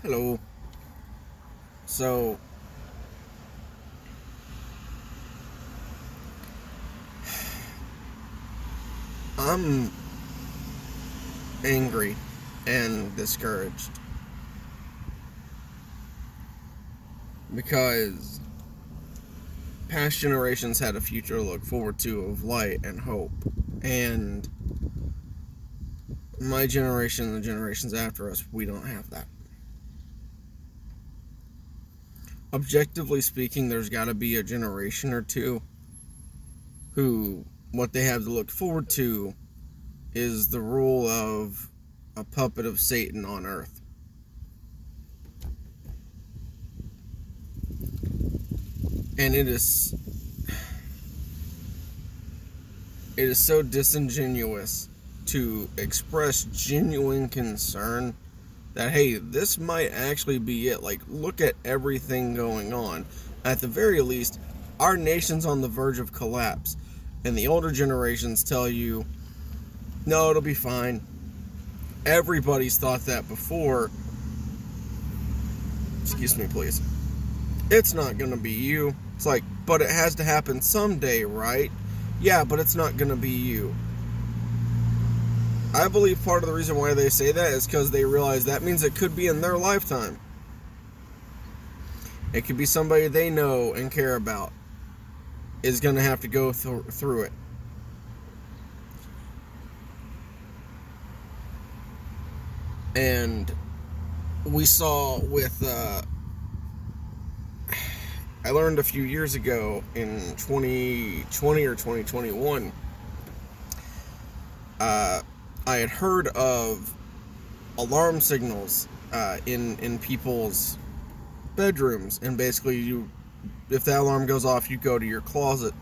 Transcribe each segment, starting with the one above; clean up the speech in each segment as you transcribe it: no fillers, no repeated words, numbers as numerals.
Hello. So, I'm angry and discouraged because past generations had a future to look forward to of light and hope. And my generation and the generations after us, we don't have that. Objectively speaking, there's got to be a generation or two who what they have to look forward to is the rule of a puppet of Satan on earth. And it is so disingenuous to express genuine concern that, hey, this might actually be it. Like, look at everything going on. At the very least, our nation's on the verge of collapse. And the older generations tell you, no, it'll be fine. Everybody's thought that before. Excuse me, please. It's not going to be you. It's like, but it has to happen someday, right? Yeah, but it's not going to be you. I believe part of the reason why they say that is because they realize that means it could be in their lifetime. It could be somebody they know and care about is going to have to go through it. And we saw with, I learned a few years ago in 2020 or 2021, I had heard of alarm signals in people's bedrooms, and basically if that alarm goes off, you go to your closet.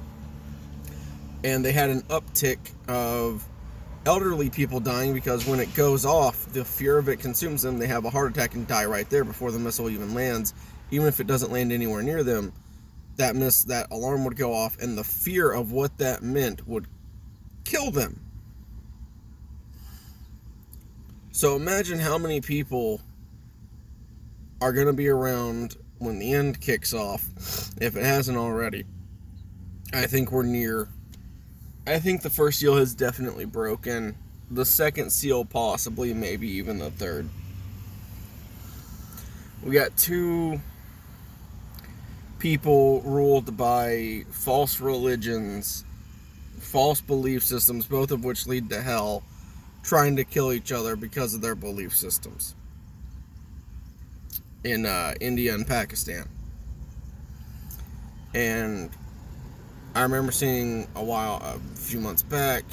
And they had an uptick of elderly people dying because when it goes off, the fear of it consumes them. They have a heart attack and die right there before the missile even lands. Even if it doesn't land anywhere near them, that alarm would go off, and the fear of what that meant would kill them. So imagine how many people are going to be around when the end kicks off, if it hasn't already. I think we're near. I think the first seal has definitely broken. The second seal possibly, maybe even the third. We got two people ruled by false religions, false belief systems, both of which lead to hell, trying to kill each other because of their belief systems in India and Pakistan. And I remember seeing a few months back,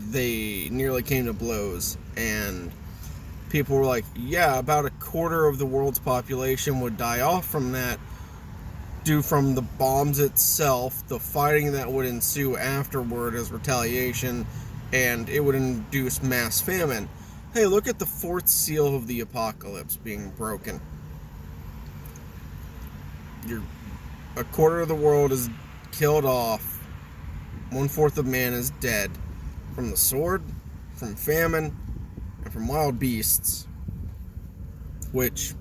they nearly came to blows, and people were like, yeah, about a quarter of the world's population would die off from that, due from the bombs itself, the fighting that would ensue afterward as retaliation, and it would induce mass famine. Hey, look at the fourth seal of the apocalypse being broken. A quarter of the world is killed off. 1/4 of man is dead from the sword, from famine, and from wild beasts. Which,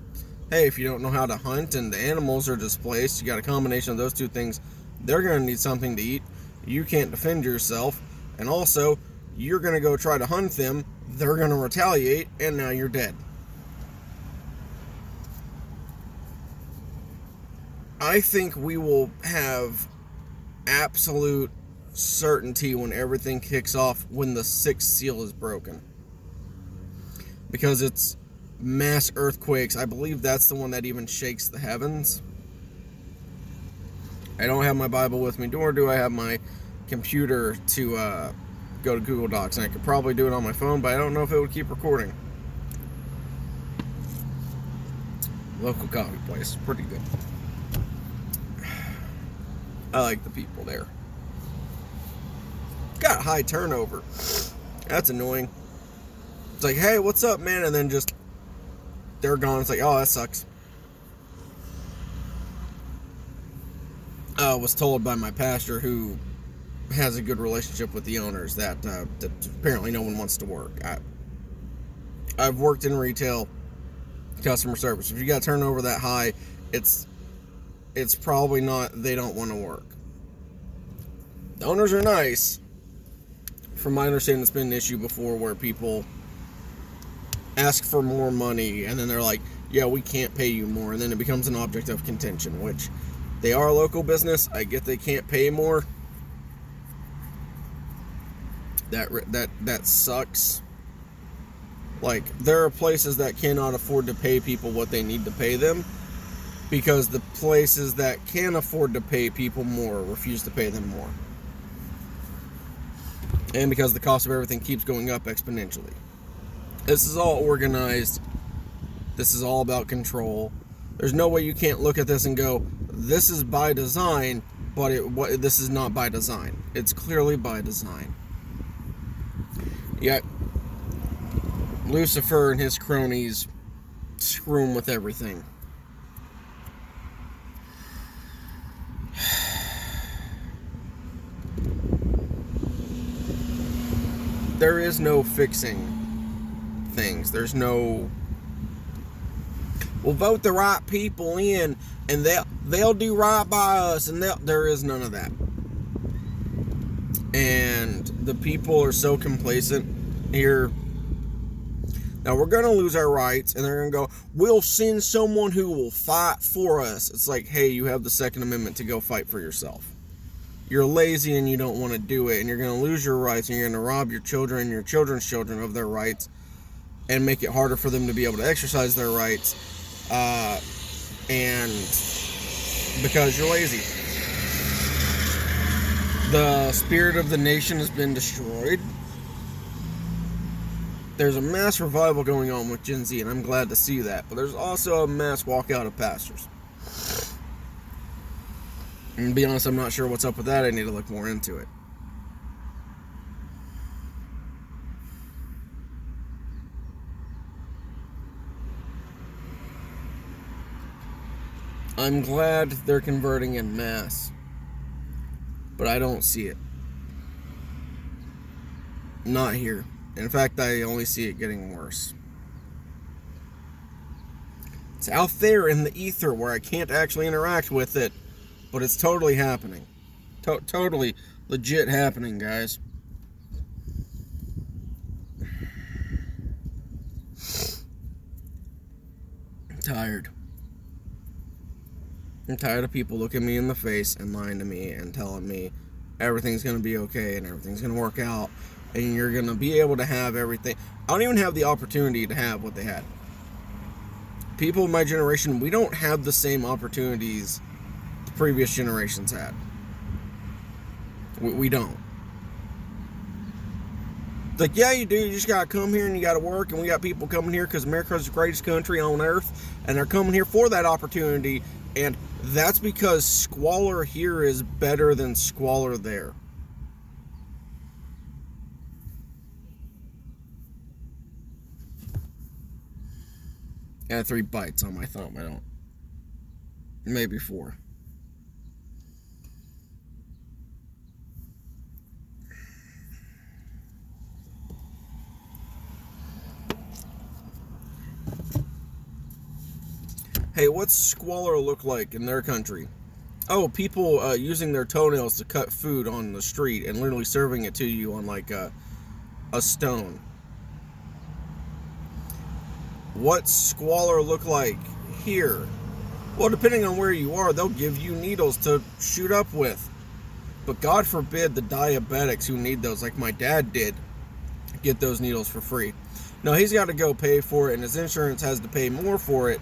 hey, if you don't know how to hunt and the animals are displaced, you got a combination of those two things, they're going to need something to eat. You can't defend yourself. And also, you're going to go try to hunt them. They're going to retaliate, and now you're dead. I think we will have absolute certainty when everything kicks off when the sixth seal is broken. Because it's mass earthquakes. I believe that's the one that even shakes the heavens. I don't have my Bible with me, nor do I have my computer to go to Google Docs. And I could probably do it on my phone, but I don't know if it would keep recording. Local coffee place, pretty good. I like the people there. Got high turnover. That's annoying. It's like, hey, what's up, man? And then just, they're gone. It's like, oh, that sucks. I was told by my pastor, who has a good relationship with the owners, that apparently no one wants to work. I've worked in retail customer service. If you got turnover that high, it's probably not, they don't want to work. The owners are nice. From my understanding, it's been an issue before where people ask for more money and then they're like, yeah, we can't pay you more, and then it becomes an object of contention, which they are a local business. I get they can't pay more. That sucks. Like, there are places that cannot afford to pay people what they need to pay them because the places that can afford to pay people more refuse to pay them more. And because the cost of everything keeps going up exponentially. This is all organized. This is all about control. There's no way you can't look at this and go, this is by design, but this is not by design. It's clearly by design. Yet, Lucifer and his cronies screw him with everything. There is no fixing things. There's no, we'll vote the right people in and they'll do right by us, and there is none of that. And the people are so complacent here. Now we're going to lose our rights, and they're going to go, we'll send someone who will fight for us. It's like, hey, you have the Second Amendment to go fight for yourself. You're lazy and you don't want to do it, and you're going to lose your rights, and you're going to rob your children and your children's children of their rights and make it harder for them to be able to exercise their rights, and because you're lazy. The spirit of the nation has been destroyed. There's a mass revival going on with Gen Z, and I'm glad to see that. But there's also a mass walkout of pastors. And to be honest, I'm not sure what's up with that. I need to look more into it. I'm glad they're converting en masse, but I don't see it. Not here. In fact, I only see it getting worse. It's out there in the ether where I can't actually interact with it, but it's totally happening. Totally legit happening, guys. I'm tired. I'm tired of people looking me in the face and lying to me and telling me everything's going to be okay and everything's going to work out and you're going to be able to have everything. I don't even have the opportunity to have what they had. People of my generation, we don't have the same opportunities the previous generations had. We don't. It's like, yeah, you do. You just got to come here and you got to work, and we got people coming here because America's the greatest country on earth, and they're coming here for that opportunity. And that's because squalor here is better than squalor there. I had 3 bites on my thumb. I don't. Maybe 4. Hey, what's squalor look like in their country? Oh, people using their toenails to cut food on the street and literally serving it to you on like a stone. What's squalor look like here? Well, depending on where you are, they'll give you needles to shoot up with. But God forbid the diabetics who need those, like my dad did, get those needles for free. No, he's got to go pay for it, and his insurance has to pay more for it.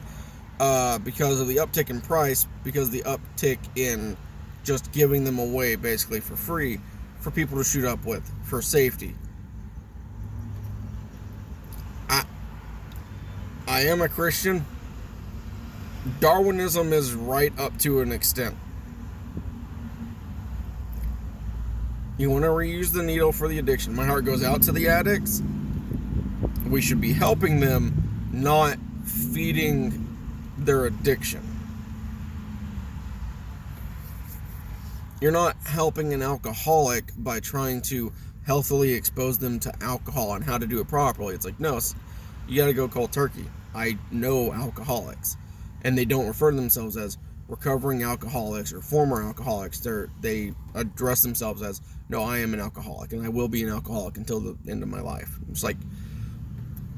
Because of the uptick in price, because of the uptick in just giving them away basically for free for people to shoot up with for safety. I am a Christian. Darwinism is right up to an extent. You want to reuse the needle for the addiction. My heart goes out to the addicts. We should be helping them, not feeding their addiction. You're not helping an alcoholic by trying to healthily expose them to alcohol and how to do it properly. It's like, no, you gotta go cold turkey. I know alcoholics, and they don't refer to themselves as recovering alcoholics or former alcoholics. They address themselves as, no, I am an alcoholic, and I will be an alcoholic until the end of my life. It's like,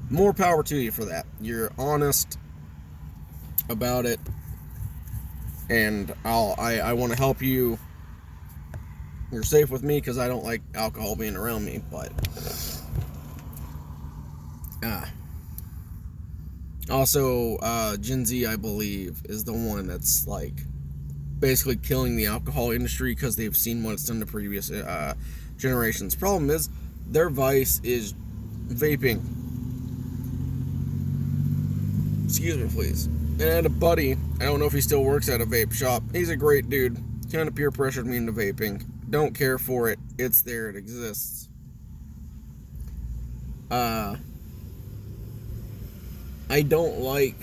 more power to you for that. You're honest about it, and I want to help you. You're safe with me because I don't like alcohol being around me, but also Gen Z, I believe, is the one that's like basically killing the alcohol industry because they've seen what it's done to previous generations. Problem is, their vice is vaping. Excuse me, please. And I had a buddy, I don't know if he still works at a vape shop. He's a great dude. Kind of peer pressured me into vaping. Don't care for it. It's there. It exists. I don't like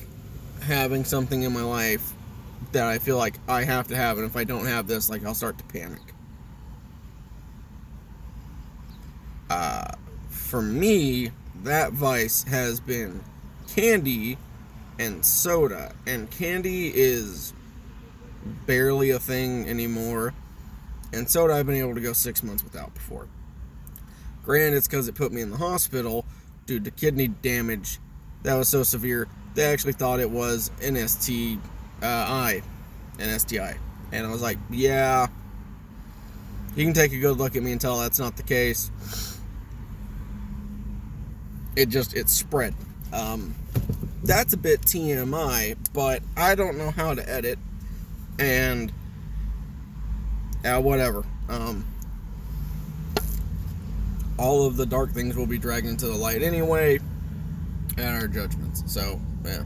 having something in my life that I feel like I have to have, and if I don't have this, like, I'll start to panic. For me, that vice has been candy and soda, and candy is barely a thing anymore, and soda I've been able to go 6 months without before. Granted, it's because it put me in the hospital due to kidney damage that was so severe, they actually thought it was an STI. And I was like, yeah, you can take a good look at me and tell that's not the case. It spread. That's a bit TMI, but I don't know how to edit, and whatever. All of the dark things will be dragged into the light anyway, and our judgments. So, yeah.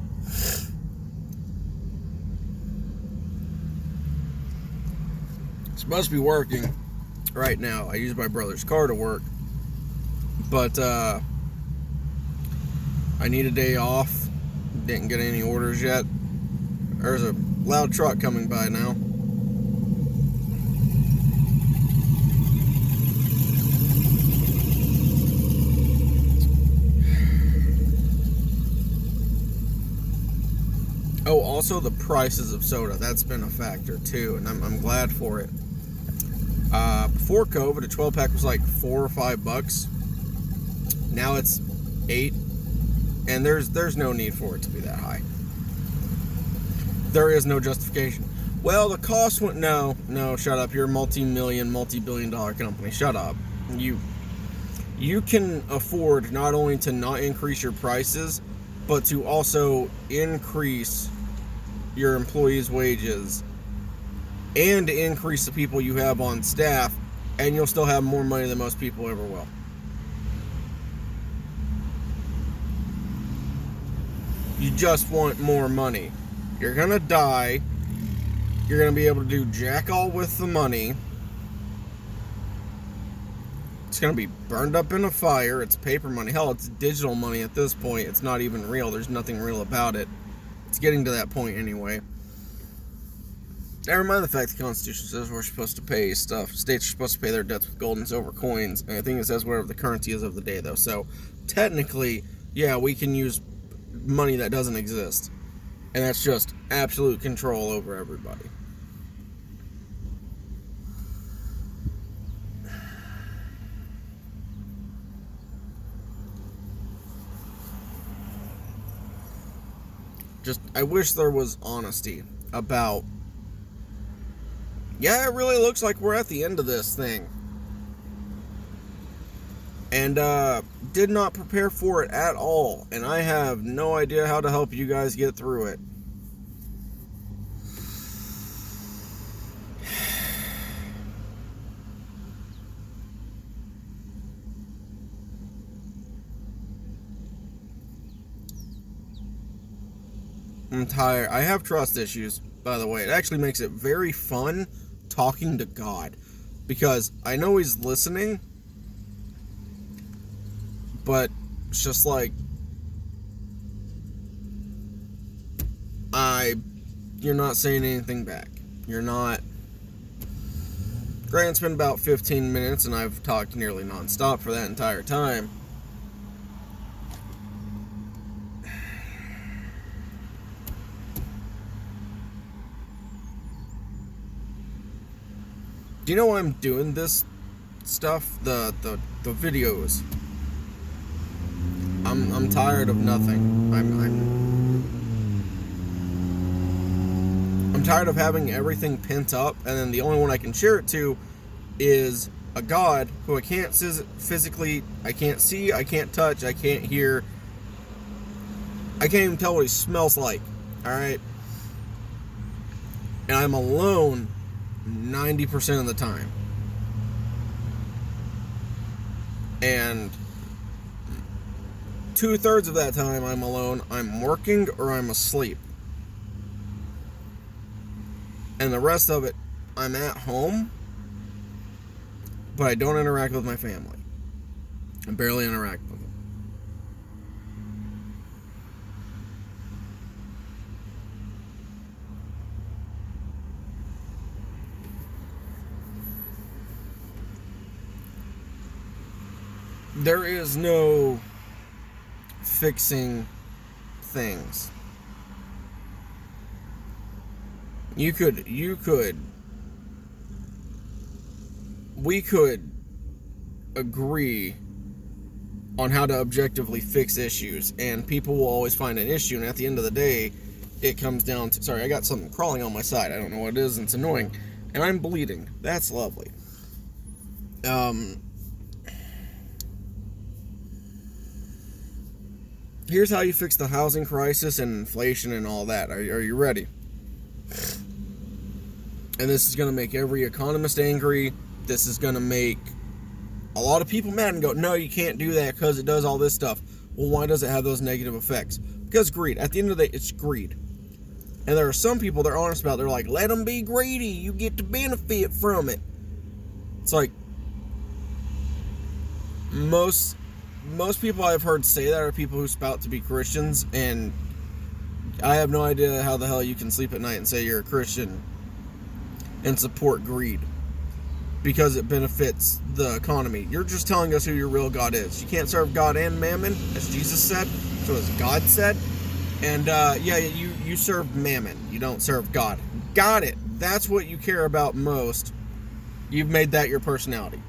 It's supposed to be working right now. I use my brother's car to work, but I need a day off. Didn't get any orders yet. There's a loud truck coming by now. Oh, also the prices of soda. That's been a factor too, and I'm glad for it. Before COVID, a 12-pack was like $4 or $5. Now it's $8, and there's no need for it to be that high. There is no justification. Well, the cost went. No, shut up. You're a multi-billion-dollar company. Shut up. You can afford not only to not increase your prices, but to also increase your employees' wages and increase the people you have on staff, and you'll still have more money than most people ever will. You just want more money. You're gonna die. You're gonna be able to do jack all with the money. It's gonna be burned up in a fire. It's paper money. Hell, it's digital money at this point. It's not even real. There's nothing real about it. It's getting to that point anyway. Never mind the fact the Constitution says we're supposed to pay stuff. States are supposed to pay their debts with gold and silver coins. And I think it says whatever the currency is of the day, though. So, technically, yeah, we can use money that doesn't exist. And that's just absolute control over everybody. Just, I wish there was honesty about, yeah, it really looks like we're at the end of this thing. And did not prepare for it at all. And I have no idea how to help you guys get through it. I'm tired. I have trust issues, by the way. It actually makes it very fun talking to God, because I know He's listening, but it's just like, you're not saying anything back. You're not. Granted, it's been about 15 minutes, and I've talked nearly nonstop for that entire time. Do you know why I'm doing this stuff? The videos. I'm tired of nothing. I'm tired of having everything pent up, and then the only one I can share it to is a God who I can't physically, I can't see, I can't touch, I can't hear, I can't even tell what he smells like. Alright? And I'm alone 90% of the time. And 2/3 of that time I'm alone, I'm working or I'm asleep. And the rest of it, I'm at home, but I don't interact with my family. I barely interact with them. There is no fixing things. We could agree on how to objectively fix issues, and people will always find an issue, and at the end of the day, it comes down to, sorry, I got something crawling on my side, I don't know what it is, and it's annoying, and I'm bleeding. That's lovely. Here's how you fix the housing crisis and inflation and all that. Are you ready? And this is going to make every economist angry. This is going to make a lot of people mad and go, no, you can't do that because it does all this stuff. Well, why does it have those negative effects? Because greed. At the end of the day, it's greed. And there are some people that are honest about it. They're like, let them be greedy. You get to benefit from it. It's like, most people I've heard say that are people who spout to be Christians, and I have no idea how the hell you can sleep at night and say you're a Christian and support greed because it benefits the economy. You're just telling us who your real God is. You can't serve God and mammon, as Jesus said, so as God said. And you serve mammon. You don't serve God. Got it. That's what you care about most. You've made that your personality.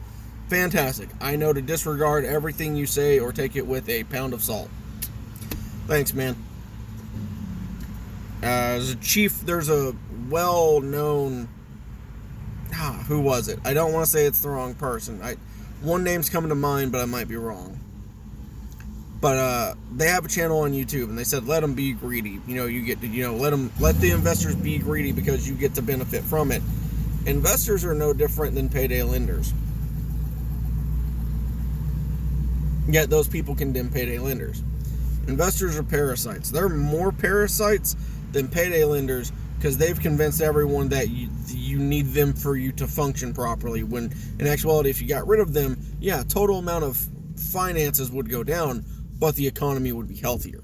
Fantastic. I know to disregard everything you say or take it with a pound of salt. Thanks, man. As a chief, there's a well-known... who was it? I don't want to say it's the wrong person. One name's coming to mind, but I might be wrong. But they have a channel on YouTube, and they said, let them be greedy. You get to, let the investors be greedy because you get to benefit from it. Investors are no different than payday lenders. Yet those people condemn payday lenders. Investors are parasites. They're more parasites than payday lenders because they've convinced everyone that you need them for you to function properly, when in actuality, if you got rid of them, total amount of finances would go down, but the economy would be healthier.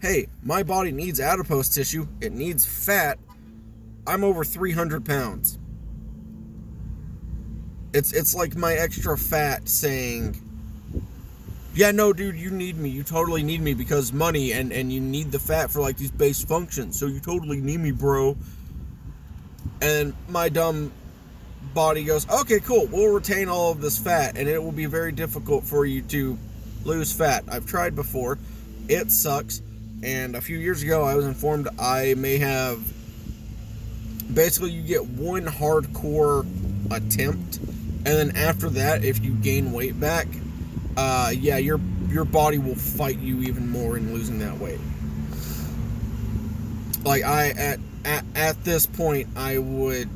Hey, my body needs adipose tissue. It needs fat. I'm over 300 pounds. It's like my extra fat saying, yeah, no, dude, you need me. You totally need me because money, and you need the fat for like these base functions. So you totally need me, bro. And my dumb body goes, okay, cool. We'll retain all of this fat, and it will be very difficult for you to lose fat. I've tried before. It sucks. And a few years ago, I was informed I may have... Basically, you get one hardcore attempt, and then after that, if you gain weight back, your body will fight you even more in losing that weight. Like at this point, I would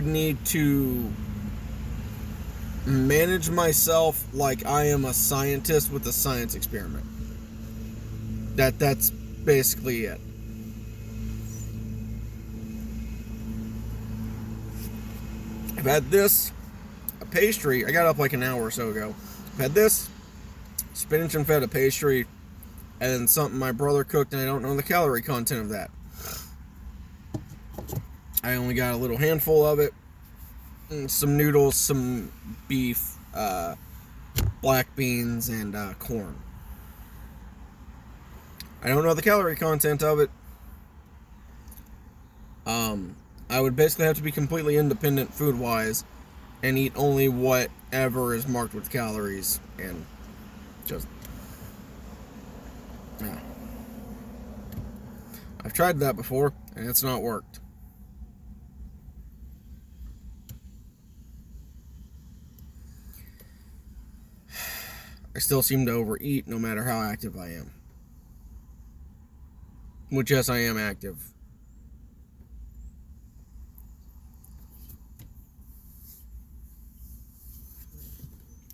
need to manage myself like I am a scientist with a science experiment. That's basically it. I've had this, a pastry. I got up like an hour or so ago. I've had this, spinach and feta pastry, and then something my brother cooked, and I don't know the calorie content of that. I only got a little handful of it, and some noodles, some beef, black beans, and corn. I don't know the calorie content of it. I would basically have to be completely independent food-wise and eat only whatever is marked with calories and just, yeah. I've tried that before and it's not worked. I still seem to overeat no matter how active I am. Which, yes, I am active.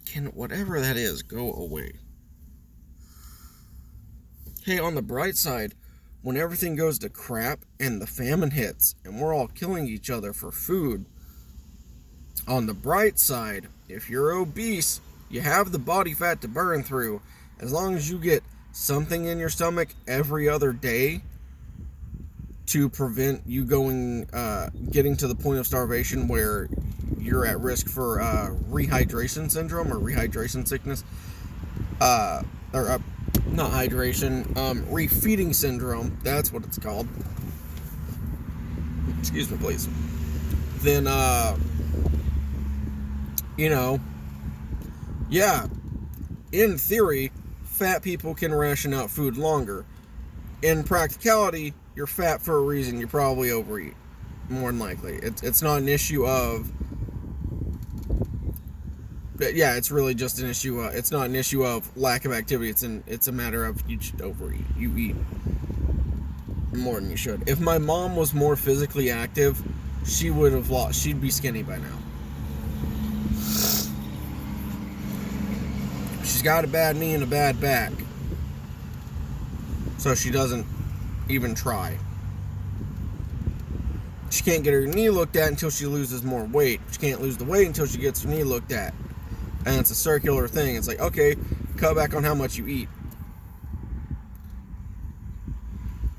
Can whatever that is go away? Hey, on the bright side, when everything goes to crap and the famine hits and we're all killing each other for food, on the bright side, if you're obese, you have the body fat to burn through. As long as you get something in your stomach every other day to prevent you getting to the point of starvation where you're at risk for rehydration syndrome or rehydration sickness, not hydration, refeeding syndrome, that's what it's called. Excuse me, please. Then, yeah, in theory, fat people can ration out food longer. In practicality, you're fat for a reason. You probably overeat, more than likely. It's not an issue of, yeah, it's really just an issue. It's not an issue of lack of activity. It's a matter of you just overeat. You eat more than you should. If my mom was more physically active, she'd be skinny by now. She's got a bad knee and a bad back, so she doesn't even try. She can't get her knee looked at until she loses more weight. She can't lose the weight until she gets her knee looked at. And it's a circular thing. It's like, okay, cut back on how much you eat.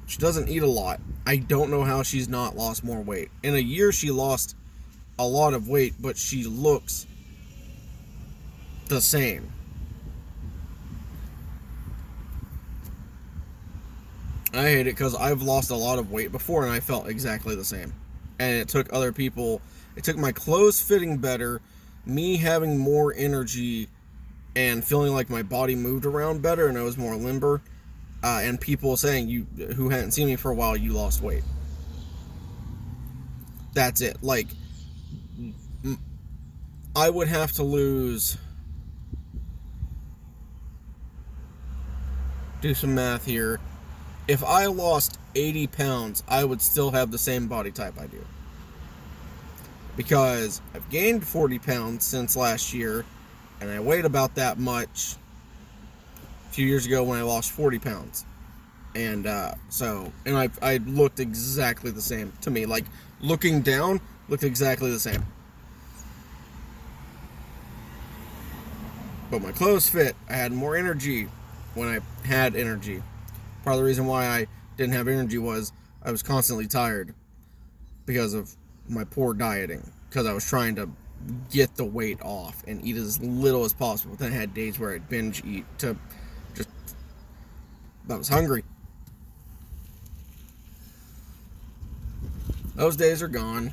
She doesn't eat a lot. I don't know how she's not lost more weight. In a year, she lost a lot of weight, but she looks the same. I hate it because I've lost a lot of weight before and I felt exactly the same. And it took other people, it took my clothes fitting better, me having more energy and feeling like my body moved around better and I was more limber, and people saying, who hadn't seen me for a while, you lost weight. That's it. Like, I would have to lose, do some math here. If I lost 80 pounds, I would still have the same body type I do. Because I've gained 40 pounds since last year, and I weighed about that much a few years ago when I lost 40 pounds. And I looked exactly the same to me. Like, looking down, looked exactly the same. But my clothes fit. I had more energy when I had energy. Part of the reason why I didn't have energy was I was constantly tired because of my poor dieting. Because I was trying to get the weight off and eat as little as possible. Then I had days where I'd binge eat to just, I was hungry. Those days are gone.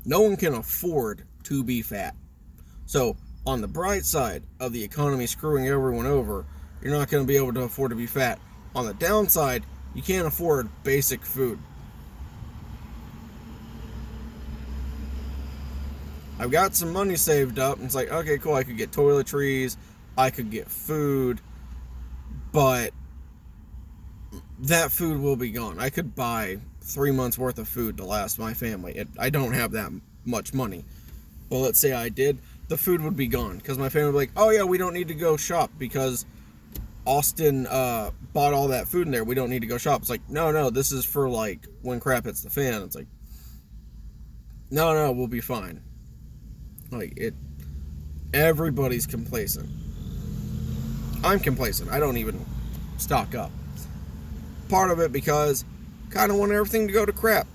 No one can afford to be fat. So, on the bright side of the economy screwing everyone over, you're not going to be able to afford to be fat. On the downside, you can't afford basic food. I've got some money saved up, and it's like, okay, cool, I could get toiletries, I could get food, but that food will be gone. I could buy 3 months worth of food to last my family. I don't have that much money. Well, let's say I did, the food would be gone, because my family would be like, oh yeah, we don't need to go shop, because Austin bought all that food in there. We don't need to go shop. It's like, no, this is for like when crap hits the fan. It's like, no, we'll be fine. Like, everybody's complacent. I'm complacent. I don't even stock up. Part of it because I kind of want everything to go to crap.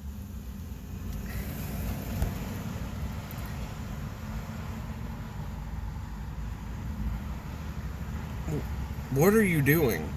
What are you doing?